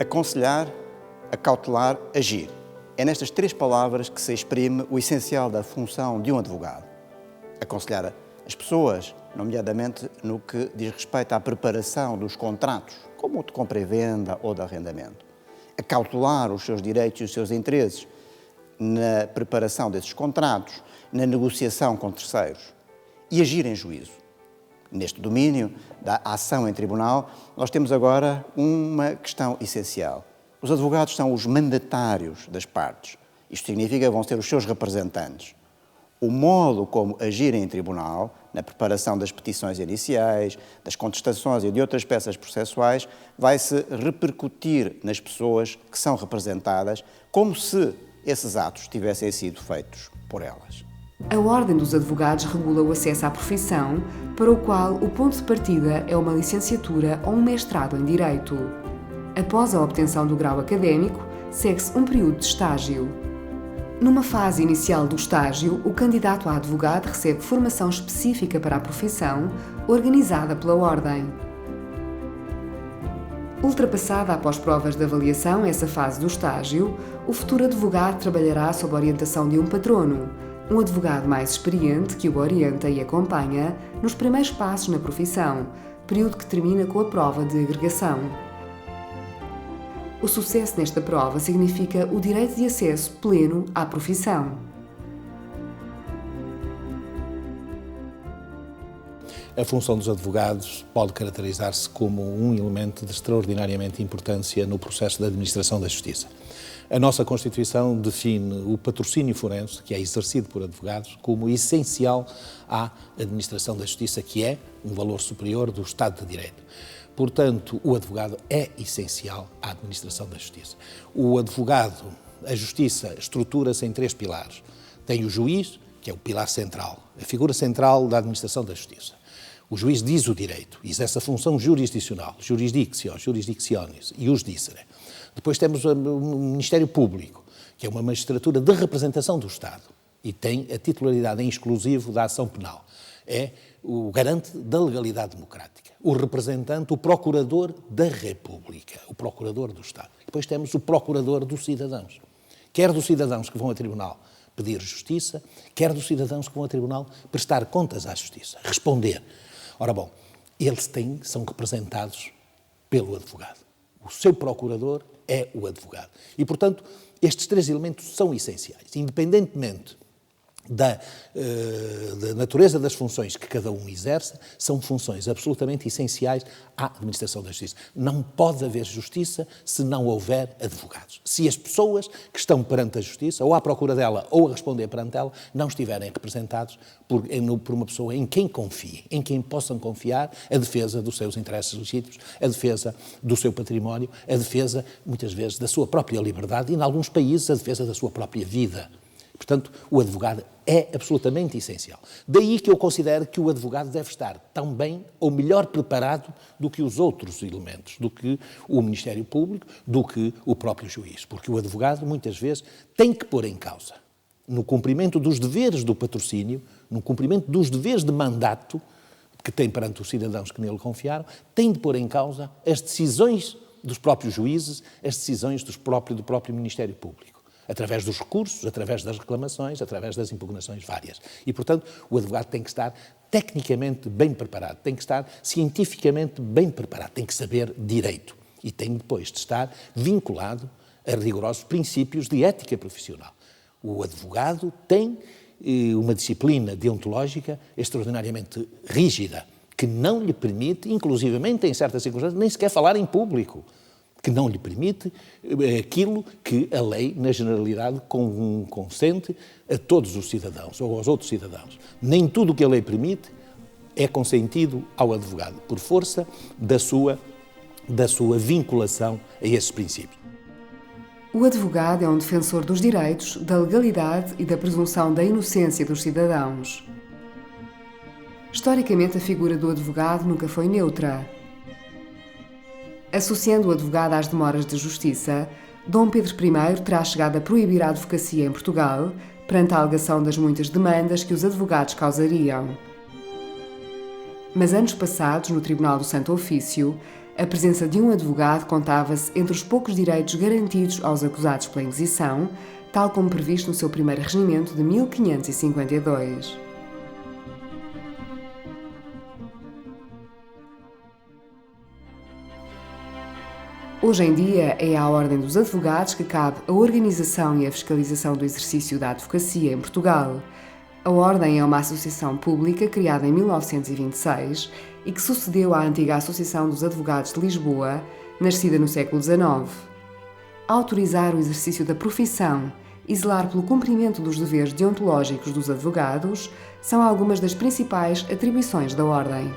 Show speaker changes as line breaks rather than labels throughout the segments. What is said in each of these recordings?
Aconselhar, acautelar, agir. É nestas três palavras que se exprime o essencial da função de um advogado. Aconselhar as pessoas, nomeadamente no que diz respeito à preparação dos contratos, como o de compra e venda ou de arrendamento. Acautelar os seus direitos e os seus interesses na preparação desses contratos, na negociação com terceiros. E agir em juízo. Neste domínio da ação em tribunal, nós temos agora uma questão essencial. Os advogados são os mandatários das partes. Isto significa que vão ser os seus representantes. O modo como agirem em tribunal, na preparação das petições iniciais, das contestações e de outras peças processuais, vai-se repercutir nas pessoas que são representadas, como se esses atos tivessem sido feitos por elas.
A Ordem dos Advogados regula o acesso à profissão, para o qual o ponto de partida é uma licenciatura ou um mestrado em Direito. Após a obtenção do grau académico, segue-se um período de estágio. Numa fase inicial do estágio, o candidato a advogado recebe formação específica para a profissão, organizada pela Ordem. Ultrapassada após provas de avaliação essa fase do estágio, o futuro advogado trabalhará sob a orientação de um patrono, um advogado mais experiente que o orienta e acompanha nos primeiros passos na profissão, período que termina com a prova de agregação. O sucesso nesta prova significa o direito de acesso pleno à profissão.
A função dos advogados pode caracterizar-se como um elemento de extraordinariamente importância no processo de administração da justiça. A nossa Constituição define o patrocínio forense, que é exercido por advogados, como essencial à administração da justiça, que é um valor superior do Estado de Direito. Portanto, o advogado é essencial à administração da justiça. O advogado, a justiça, estrutura-se em três pilares. Tem o juiz, que é o pilar central, a figura central da administração da justiça. O juiz diz o direito, exerce a função jurisdicional, jurisdictio, jurisdictionis, ius dicere. Depois temos o Ministério Público, que é uma magistratura de representação do Estado e tem a titularidade em exclusivo da ação penal. É o garante da legalidade democrática, o representante, o procurador da República, o procurador do Estado. Depois temos o procurador dos cidadãos, quer dos cidadãos que vão a tribunal pedir justiça, quer dos cidadãos que vão a tribunal prestar contas à justiça, responder. Ora bom, eles são representados pelo advogado. O seu procurador é o advogado. E, portanto, estes três elementos são essenciais, independentemente da natureza das funções que cada um exerce, são funções absolutamente essenciais à administração da justiça. Não pode haver justiça se não houver advogados. Se as pessoas que estão perante a justiça, ou à procura dela, ou a responder perante ela, não estiverem representados por uma pessoa em quem confiem, em quem possam confiar a defesa dos seus interesses legítimos, a defesa do seu património, a defesa, muitas vezes, da sua própria liberdade e, em alguns países, a defesa da sua própria vida. Portanto, o advogado é absolutamente essencial. Daí que eu considero que o advogado deve estar tão bem ou melhor preparado do que os outros elementos, do que o Ministério Público, do que o próprio juiz. Porque o advogado, muitas vezes, tem que pôr em causa, no cumprimento dos deveres do patrocínio, no cumprimento dos deveres de mandato que tem perante os cidadãos que nele confiaram, tem de pôr em causa as decisões dos próprios juízes, as decisões do próprio Ministério Público. Através dos recursos, através das reclamações, através das impugnações várias. E, portanto, o advogado tem que estar tecnicamente bem preparado, tem que estar cientificamente bem preparado, tem que saber direito e tem depois de estar vinculado a rigorosos princípios de ética profissional. O advogado tem uma disciplina deontológica extraordinariamente rígida, que não lhe permite, inclusivamente em certas circunstâncias, nem sequer falar em público, que não lhe permite aquilo que a lei, na generalidade, consente a todos os cidadãos ou aos outros cidadãos. Nem tudo o que a lei permite é consentido ao advogado, por força da sua vinculação a esses princípios.
O advogado é um defensor dos direitos, da legalidade e da presunção da inocência dos cidadãos. Historicamente, a figura do advogado nunca foi neutra. Associando o advogado às demoras de justiça, Dom Pedro I terá chegado a proibir a advocacia em Portugal, perante a alegação das muitas demandas que os advogados causariam. Mas anos passados, no Tribunal do Santo Ofício, A presença de um advogado contava-se entre os poucos direitos garantidos aos acusados pela Inquisição, tal como previsto no seu primeiro regimento de 1552. Hoje em dia é à Ordem dos Advogados que cabe a organização e a fiscalização do exercício da advocacia em Portugal. A Ordem é uma associação pública criada em 1926 e que sucedeu à antiga Associação dos Advogados de Lisboa, nascida no século XIX. Autorizar o exercício da profissão e zelar pelo cumprimento dos deveres deontológicos dos advogados são algumas das principais atribuições da Ordem.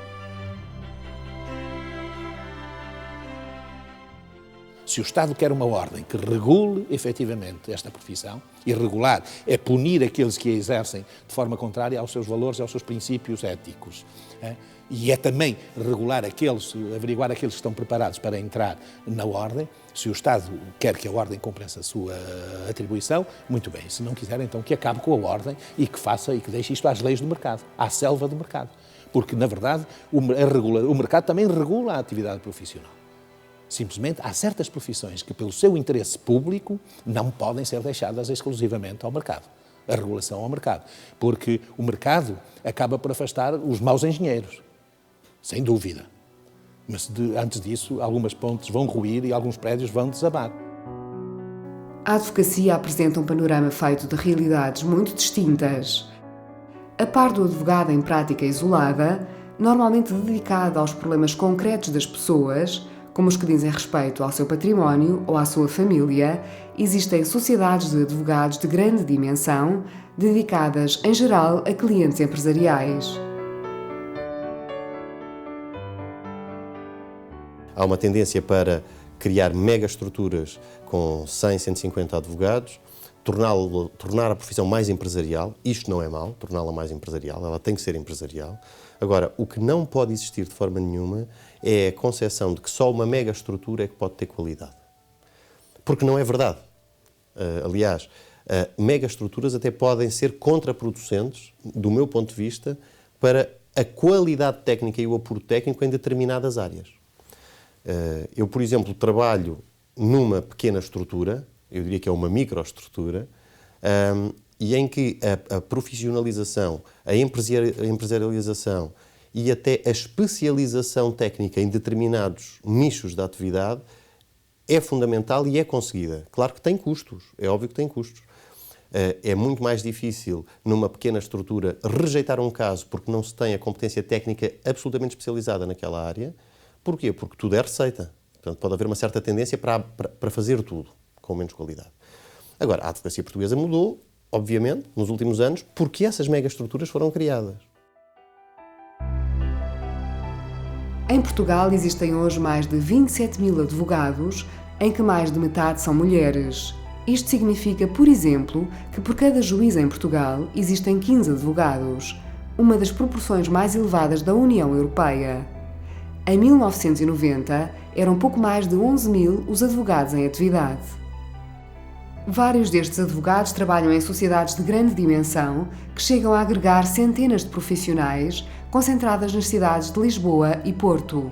Se o Estado quer uma ordem que regule efetivamente esta profissão, e regular é punir aqueles que a exercem de forma contrária aos seus valores e aos seus princípios éticos, e é também regular averiguar aqueles que estão preparados para entrar na ordem. Se o Estado quer que a ordem cumpra essa sua atribuição, muito bem. Se não quiser, então que acabe com a ordem e que faça e que deixe isto às leis do mercado, à selva do mercado. Porque, na verdade, o mercado também regula a atividade profissional. Simplesmente há certas profissões que, pelo seu interesse público, não podem ser deixadas exclusivamente ao mercado. A regulação ao mercado. Porque o mercado acaba por afastar os maus engenheiros. Sem dúvida. Mas antes disso, algumas pontes vão ruir e alguns prédios vão desabar.
A advocacia apresenta um panorama feito de realidades muito distintas. A par do advogado em prática isolada, normalmente dedicado aos problemas concretos das pessoas, como os que dizem respeito ao seu património ou à sua família, existem sociedades de advogados de grande dimensão, dedicadas, em geral, a clientes empresariais.
Há uma tendência para criar megaestruturas com 100, 150 advogados, tornar a profissão mais empresarial. Isto não é mau, torná-la mais empresarial, ela tem que ser empresarial. Agora, o que não pode existir de forma nenhuma é a concepção de que só uma megaestrutura é que pode ter qualidade. Porque não é verdade. Aliás, megaestruturas até podem ser contraproducentes, do meu ponto de vista, para a qualidade técnica e o apuro técnico em determinadas áreas. Eu, por exemplo, trabalho numa pequena estrutura, eu diria que é uma microestrutura, e em que a profissionalização, a empresarialização e até a especialização técnica em determinados nichos da atividade é fundamental e é conseguida. Claro que tem custos, é óbvio que tem custos. É muito mais difícil, numa pequena estrutura, rejeitar um caso porque não se tem a competência técnica absolutamente especializada naquela área. Porquê? Porque tudo é receita. Portanto, pode haver uma certa tendência para fazer tudo com menos qualidade. Agora, a advocacia portuguesa mudou, obviamente, nos últimos anos, porque essas megaestruturas foram criadas.
Em Portugal existem hoje mais de 27.000 advogados, em que mais de metade são mulheres. Isto significa, por exemplo, que por cada juiz em Portugal existem 15 advogados, uma das proporções mais elevadas da União Europeia. Em 1990, eram pouco mais de 11.000 os advogados em atividade. Vários destes advogados trabalham em sociedades de grande dimensão que chegam a agregar centenas de profissionais concentradas nas cidades de Lisboa e Porto.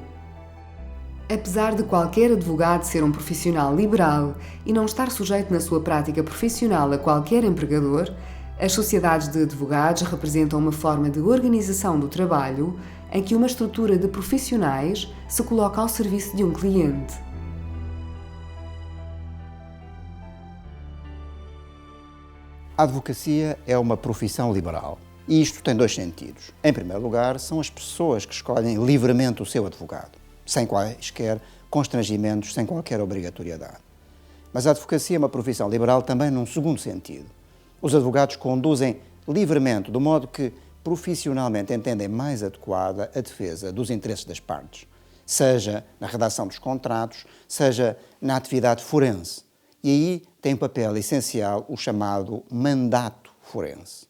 Apesar de qualquer advogado ser um profissional liberal e não estar sujeito na sua prática profissional a qualquer empregador, as sociedades de advogados representam uma forma de organização do trabalho em que uma estrutura de profissionais se coloca ao serviço de um cliente.
A advocacia é uma profissão liberal e isto tem dois sentidos. Em primeiro lugar, são as pessoas que escolhem livremente o seu advogado, sem quaisquer constrangimentos, sem qualquer obrigatoriedade. Mas a advocacia é uma profissão liberal também num segundo sentido. Os advogados conduzem livremente, do modo que profissionalmente entendem mais adequada a defesa dos interesses das partes, seja na redação dos contratos, seja na atividade forense. E aí tem um papel essencial o chamado mandato forense.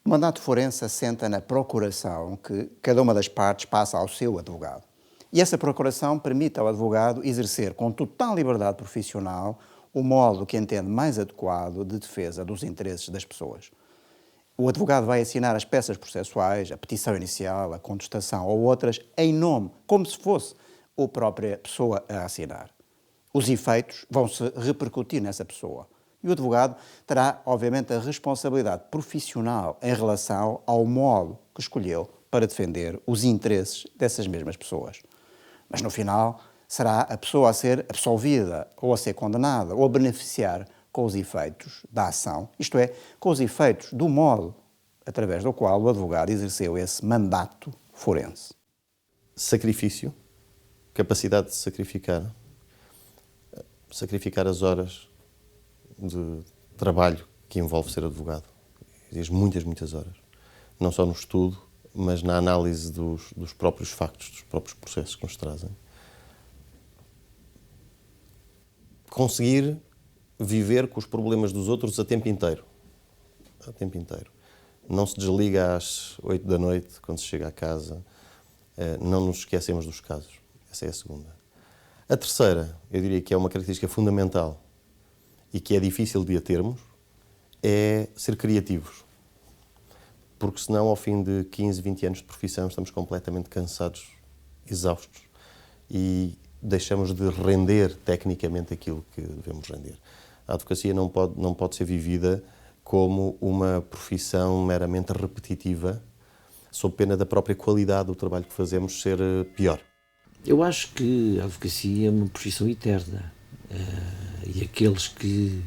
O mandato forense assenta na procuração que cada uma das partes passa ao seu advogado. E essa procuração permite ao advogado exercer com total liberdade profissional o modo que entende mais adequado de defesa dos interesses das pessoas. O advogado vai assinar as peças processuais, a petição inicial, a contestação ou outras, em nome, como se fosse a própria pessoa a assinar. Os efeitos vão-se repercutir nessa pessoa. E o advogado terá, obviamente, a responsabilidade profissional em relação ao modo que escolheu para defender os interesses dessas mesmas pessoas. Mas, no final, será a pessoa a ser absolvida ou a ser condenada ou a beneficiar com os efeitos da ação, isto é, com os efeitos do modo através do qual o advogado exerceu esse mandato forense.
Sacrifício, capacidade de sacrificar as horas de trabalho que envolve ser advogado. Exige muitas horas. Não só no estudo, mas na análise dos próprios factos, dos próprios processos que nos trazem. Conseguir viver com os problemas dos outros a tempo inteiro. A tempo inteiro. Não se desliga às 8 da noite, quando se chega a casa. Não nos esquecemos dos casos. Essa é a segunda. A terceira, eu diria que é uma característica fundamental e que é difícil de a termos, é ser criativos. Porque senão, ao fim de 15, 20 anos de profissão, estamos completamente cansados, exaustos e deixamos de render tecnicamente aquilo que devemos render. A advocacia não pode ser vivida como uma profissão meramente repetitiva, sob pena da própria qualidade do trabalho que fazemos ser pior.
Eu acho que a advocacia é uma profissão eterna e aqueles que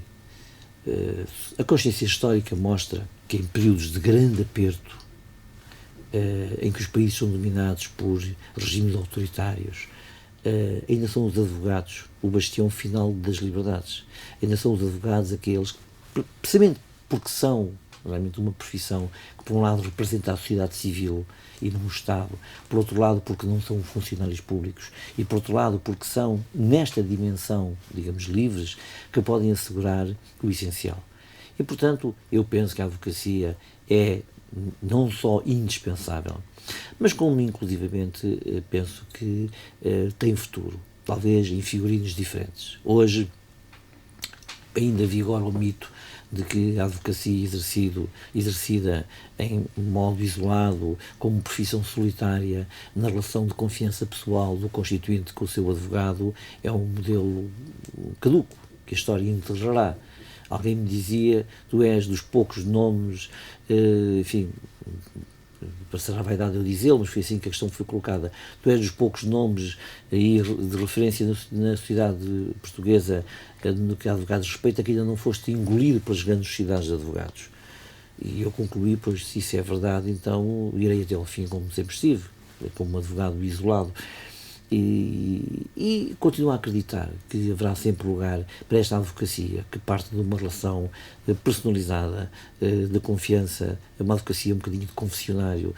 a consciência histórica mostra que em períodos de grande aperto, em que os países são dominados por regimes autoritários, ainda são os advogados o bastião final das liberdades. Ainda são os advogados aqueles que, precisamente porque são realmente uma profissão que, por um lado, representa a sociedade civil e não o Estado, por outro lado, porque não são funcionários públicos e, por outro lado, porque são, nesta dimensão, digamos, livres, que podem assegurar o essencial. E, portanto, eu penso que a advocacia é não só indispensável, mas como, inclusivamente, penso que tem futuro, talvez em figurinos diferentes. Hoje, ainda vigora o mito de que a advocacia exercida em modo isolado, como profissão solitária, na relação de confiança pessoal do constituinte com o seu advogado, é um modelo caduco, que a história enterrará. Alguém me dizia, tu és dos poucos nomes, enfim, parecerá vaidade eu dizê-lo, mas foi assim que a questão foi colocada, tu és dos poucos nomes aí de referência na sociedade portuguesa no que a advogados respeita, que ainda não foste engolido pelas grandes sociedades de advogados. E eu concluí, pois se isso é verdade, então irei até ao fim como sempre estive, como um advogado isolado. E continuo a acreditar que haverá sempre lugar para esta advocacia, que parte de uma relação personalizada, de confiança, uma advocacia um bocadinho de confessionário,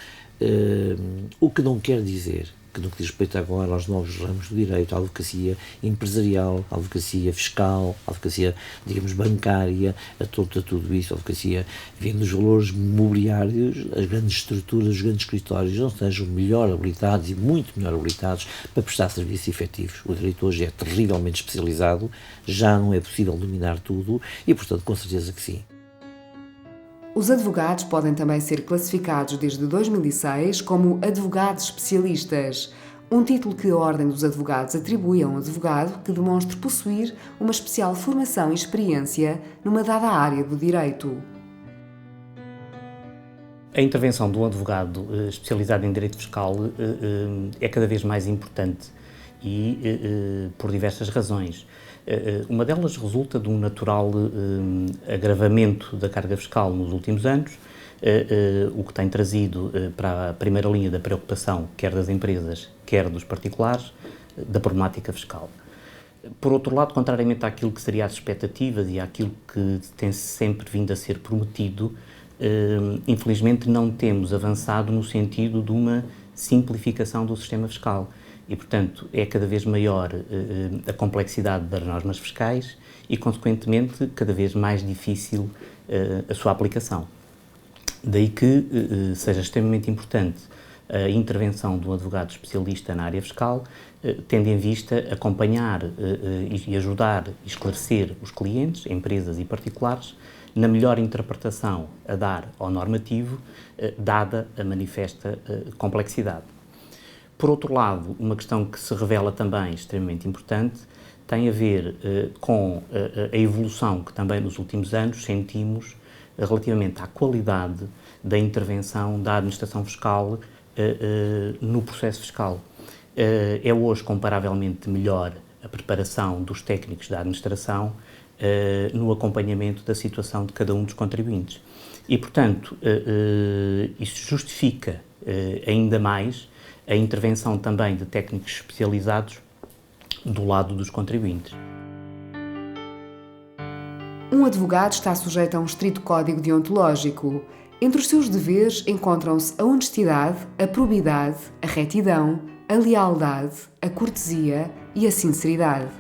o que não quer dizer que no que diz respeito agora aos novos ramos do direito, a advocacia empresarial, a advocacia fiscal, a advocacia, digamos, bancária, a tudo isso, a advocacia, vendo os valores mobiliários, as grandes estruturas, os grandes escritórios não sejam melhor habilitados e muito melhor habilitados para prestar serviços efetivos. O direito hoje é terrivelmente especializado, já não é possível dominar tudo e, portanto, com certeza que sim.
Os advogados podem também ser classificados desde 2006 como advogados especialistas, um título que a Ordem dos Advogados atribui a um advogado que demonstre possuir uma especial formação e experiência numa dada área do direito.
A intervenção de um advogado especializado em direito fiscal é cada vez mais importante e por diversas razões. Uma delas resulta de um natural agravamento da carga fiscal nos últimos anos, o que tem trazido para a primeira linha da preocupação, quer das empresas, quer dos particulares, da problemática fiscal. Por outro lado, contrariamente àquilo que seria as expectativas e àquilo que tem sempre vindo a ser prometido, infelizmente não temos avançado no sentido de uma simplificação do sistema fiscal. E, portanto, é cada vez maior a complexidade das normas fiscais e, consequentemente, cada vez mais difícil a sua aplicação. Daí que seja extremamente importante a intervenção de um advogado especialista na área fiscal, tendo em vista acompanhar e ajudar e esclarecer os clientes, empresas e particulares, na melhor interpretação a dar ao normativo, dada a manifesta complexidade. Por outro lado, uma questão que se revela também extremamente importante tem a ver com a evolução que também nos últimos anos sentimos relativamente à qualidade da intervenção da administração fiscal no processo fiscal. É hoje comparavelmente melhor a preparação dos técnicos da administração no acompanhamento da situação de cada um dos contribuintes. E, portanto, isso justifica ainda mais a intervenção também de técnicos especializados do lado dos contribuintes.
Um advogado está sujeito a um estrito código deontológico. Entre os seus deveres encontram-se a honestidade, a probidade, a retidão, a lealdade, a cortesia e a sinceridade.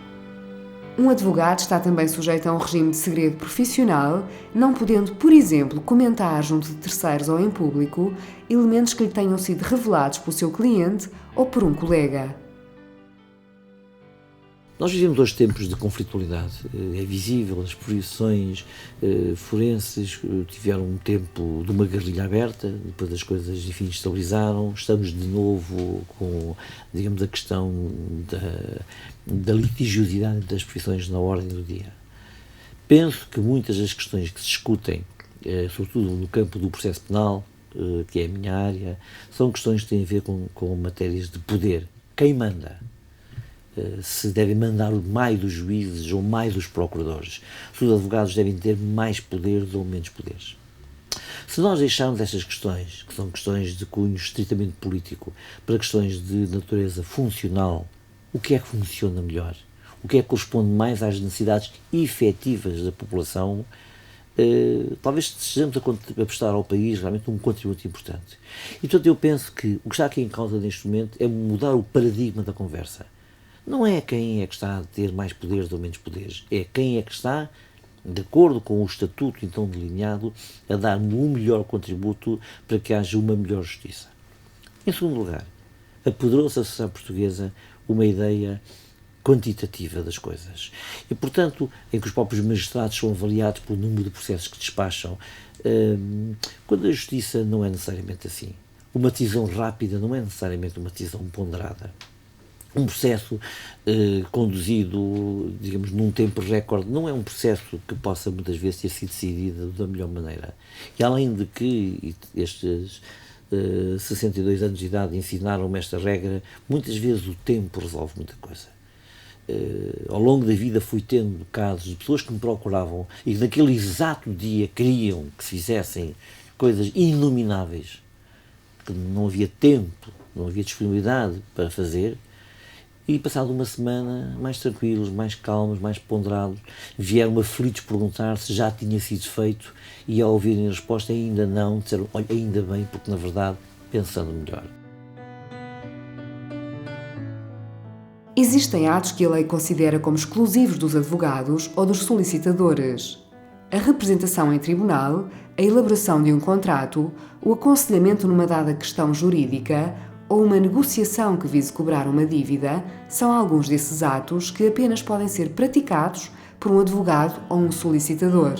Um advogado está também sujeito a um regime de segredo profissional, não podendo, por exemplo, comentar junto de terceiros ou em público elementos que lhe tenham sido revelados pelo seu cliente ou por um colega.
Nós vivemos hoje tempos de conflitualidade, é visível, as profissões forenses tiveram um tempo de uma guerrilha aberta, depois as coisas, enfim, estabilizaram, estamos de novo com, digamos, a questão da litigiosidade das profissões na ordem do dia. Penso que muitas das questões que se discutem, sobretudo no campo do processo penal, que é a minha área, são questões que têm a ver com matérias de poder. Quem manda? Se devem mandar mais dos juízes ou mais dos procuradores, se os advogados devem ter mais poderes ou menos poderes. Se nós deixarmos estas questões, que são questões de cunho estritamente político, para questões de natureza funcional, o que é que funciona melhor? O que é que corresponde mais às necessidades efetivas da população? Talvez estejamos a prestar ao país realmente um contributo importante. E, portanto, eu penso que o que está aqui em causa neste momento é mudar o paradigma da conversa. Não é quem é que está a ter mais poderes ou menos poderes, é quem é que está, de acordo com o estatuto então delineado, a dar um melhor contributo para que haja uma melhor justiça. Em segundo lugar, apoderou-se a sociedade portuguesa uma ideia quantitativa das coisas. E, portanto, em que os próprios magistrados são avaliados pelo número de processos que despacham, quando a justiça não é necessariamente assim. Uma decisão rápida não é necessariamente uma decisão ponderada. Um processo conduzido, digamos, num tempo recorde, não é um processo que possa muitas vezes ter sido decidido da melhor maneira. E além de que estes 62 anos de idade ensinaram-me esta regra, muitas vezes o tempo resolve muita coisa. Ao longo da vida fui tendo casos de pessoas que me procuravam e que naquele exato dia queriam que se fizessem coisas inomináveis, que não havia tempo, não havia disponibilidade para fazer. E, passado uma semana, mais tranquilos, mais calmos, mais ponderados, vieram aflitos perguntar se já tinha sido feito e, ao ouvirem a resposta, ainda não, disseram, olha, ainda bem, porque, na verdade, pensando melhor.
Existem atos que a lei considera como exclusivos dos advogados ou dos solicitadores. A representação em tribunal, a elaboração de um contrato, o aconselhamento numa dada questão jurídica ou uma negociação que vise cobrar uma dívida são alguns desses atos que apenas podem ser praticados por um advogado ou um solicitador.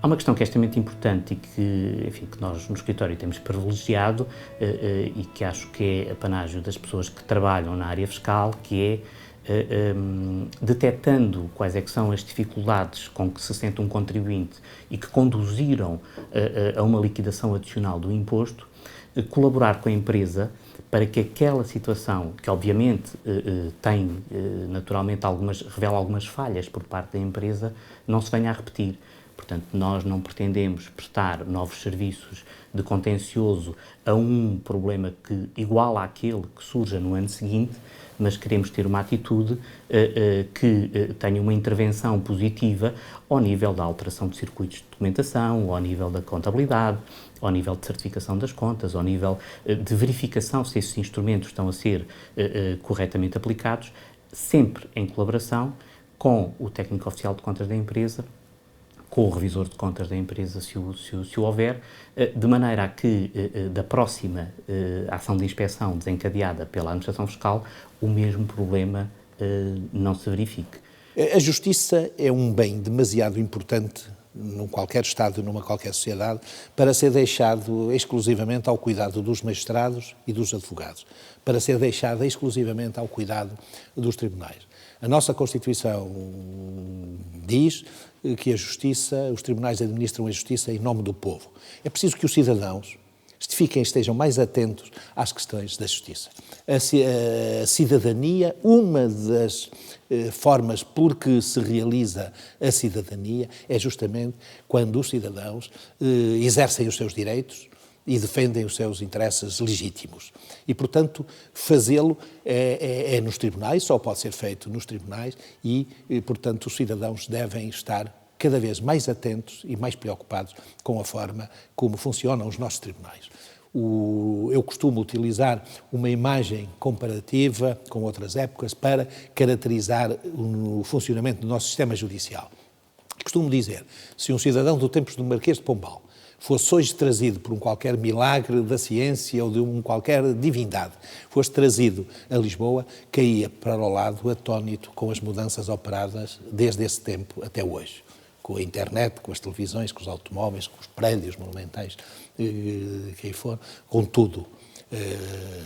Há uma questão que é extremamente importante e que, enfim, que nós no escritório temos privilegiado e que acho que é apanágio das pessoas que trabalham na área fiscal, que é detectando quais é que são as dificuldades com que se sente um contribuinte e que conduziram a uma liquidação adicional do imposto, colaborar com a empresa para que aquela situação, que obviamente tem naturalmente revela algumas falhas por parte da empresa, não se venha a repetir. Portanto, nós não pretendemos prestar novos serviços de contencioso a um problema igual àquele que surja no ano seguinte, mas queremos ter uma atitude que tenha uma intervenção positiva ao nível da alteração de circuitos de documentação, ao nível da contabilidade, ao nível de certificação das contas, ao nível de verificação se esses instrumentos estão a ser corretamente aplicados, sempre em colaboração com o técnico oficial de contas da empresa, com o revisor de contas da empresa, se o houver, de maneira a que, da próxima ação de inspeção desencadeada pela administração fiscal, o mesmo problema não se verifique.
A justiça é um bem demasiado importante num qualquer Estado, numa qualquer sociedade, para ser deixado exclusivamente ao cuidado dos magistrados e dos advogados, para ser deixado exclusivamente ao cuidado dos tribunais. A nossa Constituição diz que a justiça, os tribunais administram a justiça em nome do povo. É preciso que os cidadãos estejam mais atentos às questões da justiça. A cidadania, uma das formas por que se realiza a cidadania é justamente quando os cidadãos exercem os seus direitos e defendem os seus interesses legítimos. E, portanto, fazê-lo é nos tribunais, só pode ser feito nos tribunais e, portanto, os cidadãos devem estar cada vez mais atentos e mais preocupados com a forma como funcionam os nossos tribunais. Eu costumo utilizar uma imagem comparativa com outras épocas para caracterizar o funcionamento do nosso sistema judicial. Costumo dizer, se um cidadão do tempo do Marquês de Pombal fosse hoje trazido por um qualquer milagre da ciência ou de uma qualquer divindade, fosse trazido a Lisboa, caía para o lado atónito com as mudanças operadas desde esse tempo até hoje. Com a internet, com as televisões, com os automóveis, com os prédios monumentais, que aí for, com tudo.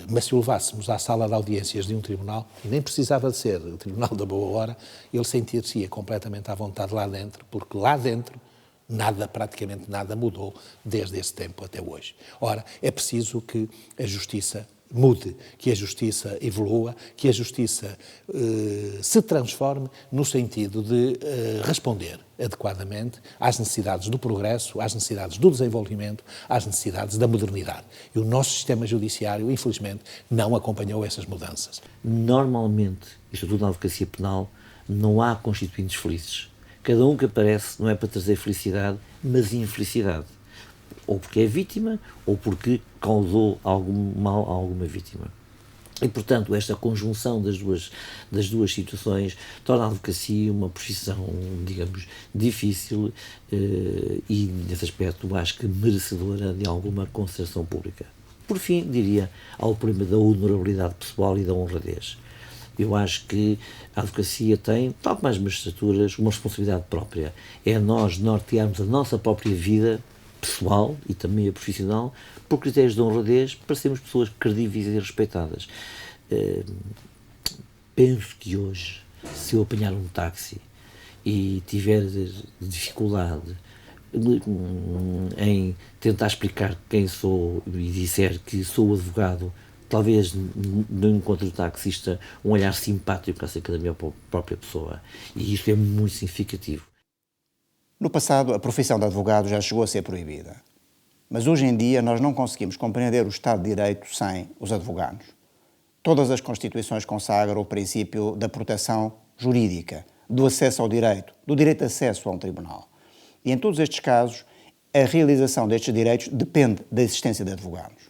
Mas se o levássemos à sala de audiências de um tribunal, e nem precisava de ser o Tribunal da Boa Hora, ele sentir-se completamente à vontade lá dentro, porque lá dentro praticamente nada mudou desde esse tempo até hoje. Ora, é preciso que a justiça mude, que a justiça evolua, que a justiça se transforme no sentido de responder adequadamente às necessidades do progresso, às necessidades do desenvolvimento, às necessidades da modernidade. E o nosso sistema judiciário, infelizmente, não acompanhou essas mudanças.
Normalmente, isto tudo na advocacia penal, não há constituintes felizes. Cada um que aparece não é para trazer felicidade, mas infelicidade. Ou porque é vítima, ou porque causou algum mal a alguma vítima. E, portanto, esta conjunção das duas situações torna a advocacia uma profissão, digamos, difícil e, nesse aspecto, acho que merecedora de alguma consideração pública. Por fim, diria, ao problema da honorabilidade pessoal e da honradez. Eu acho que a advocacia tem, tal como as magistraturas, uma responsabilidade própria. É nós nortearmos a nossa própria vida pessoal e também a profissional por critérios de honradez para sermos pessoas credíveis e respeitadas. Penso que hoje, se eu apanhar um táxi e tiver dificuldade em tentar explicar quem sou e disser que sou advogado, talvez não encontre o taxista um olhar simpático acerca da minha própria pessoa. E isto é muito significativo.
No passado, a profissão de advogado já chegou a ser proibida. Mas hoje em dia nós não conseguimos compreender o Estado de Direito sem os advogados. Todas as Constituições consagram o princípio da proteção jurídica, do acesso ao direito, do direito de acesso a um tribunal. E em todos estes casos, a realização destes direitos depende da existência de advogados.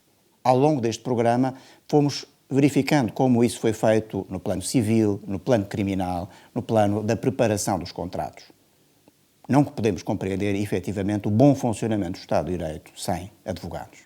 Ao longo deste programa, fomos verificando como isso foi feito no plano civil, no plano criminal, no plano da preparação dos contratos. Não podemos compreender, efetivamente, o bom funcionamento do Estado de Direito sem advogados.